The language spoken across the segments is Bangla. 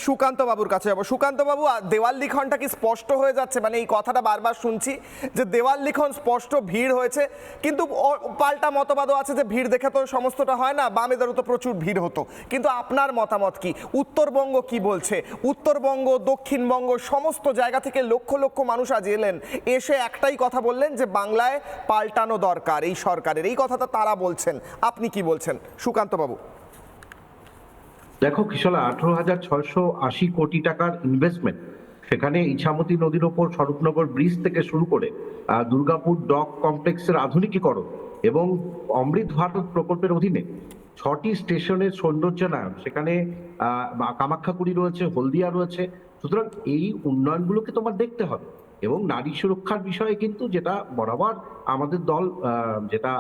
সুকান্ত বাবুর কাছে যাবো। সুকান্ত বাবু, দেওয়াল লিখনটা কি স্পষ্ট হয়ে যাচ্ছে? মানে এই কথাটা বারবার শুনছি যে দেওয়াল লিখন স্পষ্ট, ভিড় হয়েছে, কিন্তু পাল্টা মতবাদও আছে যে ভিড় দেখে তো সমস্তটা হয় না, বামেদেরও তো প্রচুর ভিড় হতো। কিন্তু আপনার মতামত কি? উত্তরবঙ্গ কি বলছে? উত্তরবঙ্গ, দক্ষিণবঙ্গ, সমস্ত জায়গা থেকে লক্ষ লক্ষ মানুষ আজ এলেন, এসে একটাই কথা বললেন যে বাংলায় পাল্টানো দরকার এই সরকারের, এই কথাটা তারা বলছেন। আপনি কি বলছেন সুকান্ত বাবু? দেখো কিশোলা, 18,680 কোটি টাকার ইনভেস্টমেন্ট, সেখানে ইছামতি নদীর ওপর স্বরূপনগর ব্রিজ থেকে শুরু করে দুর্গাপুর ডক কমপ্লেক্সের আধুনিকীকরণ এবং অমৃত ভারত প্রকল্পের অধীনে 6টি স্টেশনের সৌন্দর্যায়ন, সেখানে কামাখ্যাকুড়ি রয়েছে, হলদিয়া রয়েছে। সুতরাং এই উন্নয়নগুলোকে তোমার দেখতে হবে। এবং নারী সুরক্ষার বিষয়ে কিন্তু যেটা বরাবর আমাদের দল যেটা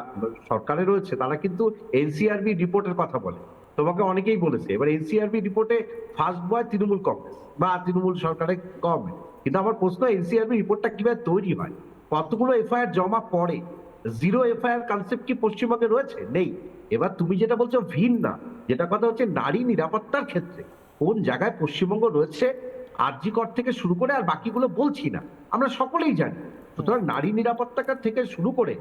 সরকারে রয়েছে, তারা কিন্তু এনসিআরবি রিপোর্টের কথা বলে। তোমাকে অনেকেই বলেছে, এবার এনসিআরবি রিপোর্টে ফার্স্ট বয় তৃণমূল কংগ্রেস বা তৃণমূল সরকারের গভর্নমেন্ট। কিন্তু আমার প্রশ্ন, এনসিআরবি রিপোর্টটা কিভাবে তৈরি হয়, কতগুলো এফআইআর জমা পড়ে? জিরো এফআইআর কনসেপ্ট কি পশ্চিমবঙ্গে রয়েছে? নেই। এবার তুমি যেটা বলছো ভিন্ন না, যেটা কথা হচ্ছে নারী নিরাপত্তার ক্ষেত্রে কোন জায়গায় পশ্চিমবঙ্গ রয়েছে, আরজি কর থেকে শুরু করে, আর বাকিগুলো বলছি না, আমরা সকলেই জানি। সুতরাং নারী নিরাপত্তা থেকে শুরু করে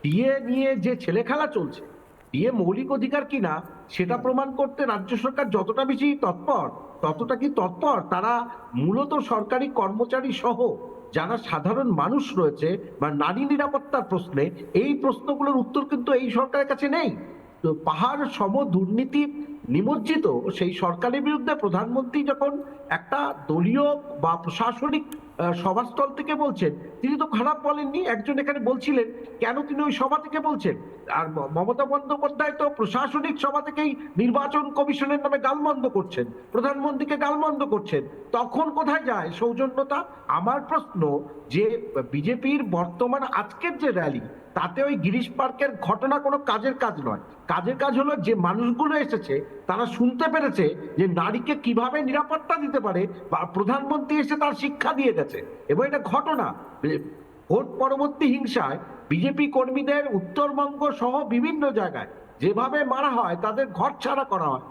বিয়ে নিয়ে যে ছেলে খেলা চলছে, বিয়ে মৌলিক অধিকার কিনা সেটা প্রমাণ করতে রাজ্য সরকার যতটা বেশি তৎপর, ততটা কি তৎপর তারা মূলত সরকারি কর্মচারী সহ যারা সাধারণ মানুষ রয়েছে বা নারী নিরাপত্তার প্রশ্নে, এই প্রশ্নগুলোর উত্তর কিন্তু এই সরকারের কাছে নেই। তো পাহাড় সম দুর্নীতি নিমজ্জিত সেই সরকারের বিরুদ্ধে প্রধানমন্ত্রী যখন একটা দলীয় বা প্রশাসনিক সভাস্থল থেকে বলছেন, তিনি তো খারাপ বলেননি। একজন এখানে বলছিলেন কেন তিনি ওই সভা থেকে বলছেন, আর মমতা বন্দ্যোপাধ্যায় তো প্রশাসনিক সভা থেকেই নির্বাচন কমিশনের নামে গালমন্দ করছেন, প্রধানমন্ত্রীকে গালমন্দ করছেন। তখন কোথায় যায় সৌজন্যতা? আমার প্রশ্ন যে বিজেপির বর্তমান আজকের যে র্যালি, তাতে ওই গিরিশ পার্কের ঘটনা কোনো কাজের কাজ নয়। কাজের কাজ হলো যে মানুষগুলো এসেছে, তারা শুনতে পেরেছে যে নারীকে কিভাবে নিরাপত্তা দিতে পারে, বা প্রধানমন্ত্রী এসে তার শিক্ষা দিয়ে গেছে। এবং এটা ঘটনা, ভোট পরবর্তী হিংসায় বিজেপি কর্মীদের উত্তরবঙ্গ সহ বিভিন্ন জায়গায় যেভাবে মারা হয়, তাদের ঘর ছাড়া করা হয়,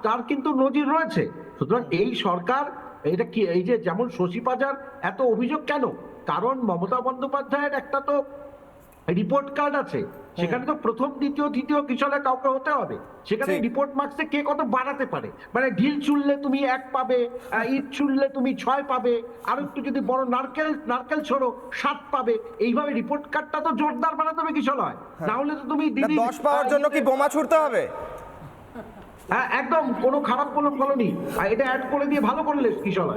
তার কিন্তু নজির রয়েছে। সুতরাং এই সরকার এটা কি, এই যে যেমন শশী পাজার এত অভিযোগ কেন? কারণ মমতা বন্দ্যোপাধ্যায়ের একটা তো রিপোর্ট কার্ড আছে, সেখানে তো প্রথম, দ্বিতীয়, তৃতীয় কিশোরে কাউকে হতে হবে। সেখানে রিপোর্ট মার্কসে কে কত বাড়াতে পারে, মানে ঢিল ছুড়লে তুমি 1 পাবে, ইট ছুড়লে তুমি 6 পাবে, আর একটু যদি বড় নারকেল ছোড়ো 7 পাবে। এইভাবে রিপোর্ট কার্ডটা তো জোরদার বানাতে হবে কিশোর, হয় না হলে তো তুমি 10 পাওয়ার জন্য কি বোমা ছুড়তে হবে? হ্যাঁ, একদম কোনো খারাপ কোনো বলনি, এটা অ্যাড করে দিয়ে ভালো করলে কিশোর।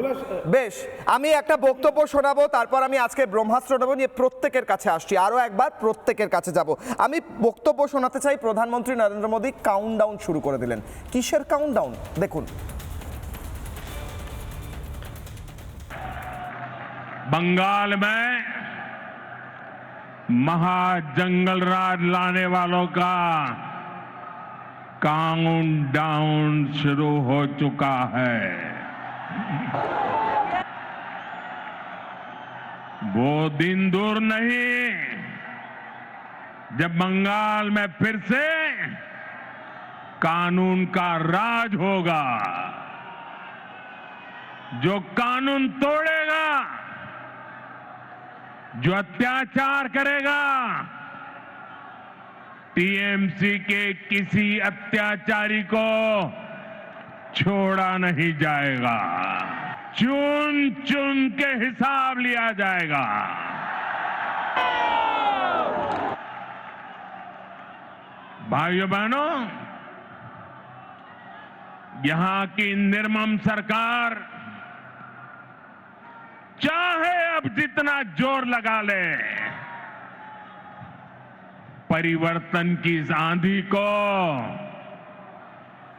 বেশ, আমি একটা বক্তব্য শোনাবো, তারপর আমি আজকে ব্রহ্মাস্ত্র নেবো নিয়ে প্রত্যেকের কাছে আসছি, আরো একবার প্রত্যেকের কাছে যাব। আমি বক্তব্য শোনাতে চাই। প্রধানমন্ত্রী নরেন্দ্র মোদী কাউন্টডাউন শুরু করে দিলেন। কিসের কাউন্টডাউন দেখুন। बंगाल में महाजंगल राज लाने वालों का काउंटडाउन शुरू हो चुका है। वो दिन दूर नहीं जब बंगाल में फिर से कानून का राज होगा। जो कानून तोड़ेगा, जो अत्याचार करेगा, टीएमसी के किसी अत्याचारी को छोड़ा नहीं जाएगा। चुन चुन के हिसाब लिया जाएगा। भाइयों बहनों, यहां की निर्मम सरकार चाहे अब जितना जोर लगा ले, परिवर्तन की इस आंधी को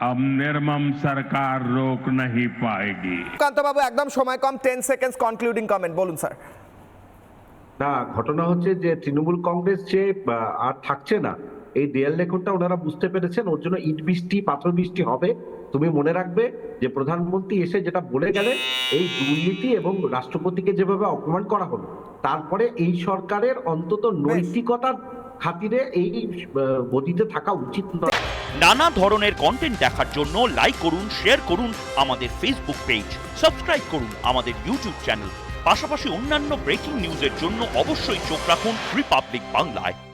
अब निर्मम सरकार रोक नहीं पाएगी। সুকান্ত বাবু, একদম সময় কম, 10 সেকেন্ডস কনক্লুডিং কমেন্ট বলুন স্যার। না, ঘটনা হচ্ছে যে তৃণমূল কংগ্রেস যে আর থাকছে না, এই দেয়াল লেখনটা ওনারা বুঝতে পেরেছেন। ওর জন্য ইট বৃষ্টি, পাথর বৃষ্টি হবে। তুমি মনে রাখবে যে প্রধানমন্ত্রী এসে যেটা বলে গেলেন, এই দুর্নীতি এবং রাষ্ট্রপতিকে যেভাবে অপমান করা হলো, তারপরে এই সরকারের অন্তত নৈতিকতার খাতিরে এই গদিতে থাকা উচিত নয়। নানা ধরনের কন্টেন্ট দেখার জন্য লাইক করুন, শেয়ার করুন আমাদের ফেসবুক পেজ, সাবস্ক্রাইব করুন আমাদের ইউটিউব চ্যানেল। পাশাপাশি অন্যান্য ব্রেকিং নিউজের জন্য অবশ্যই চোখ রাখুন রিপাবলিক বাংলায়।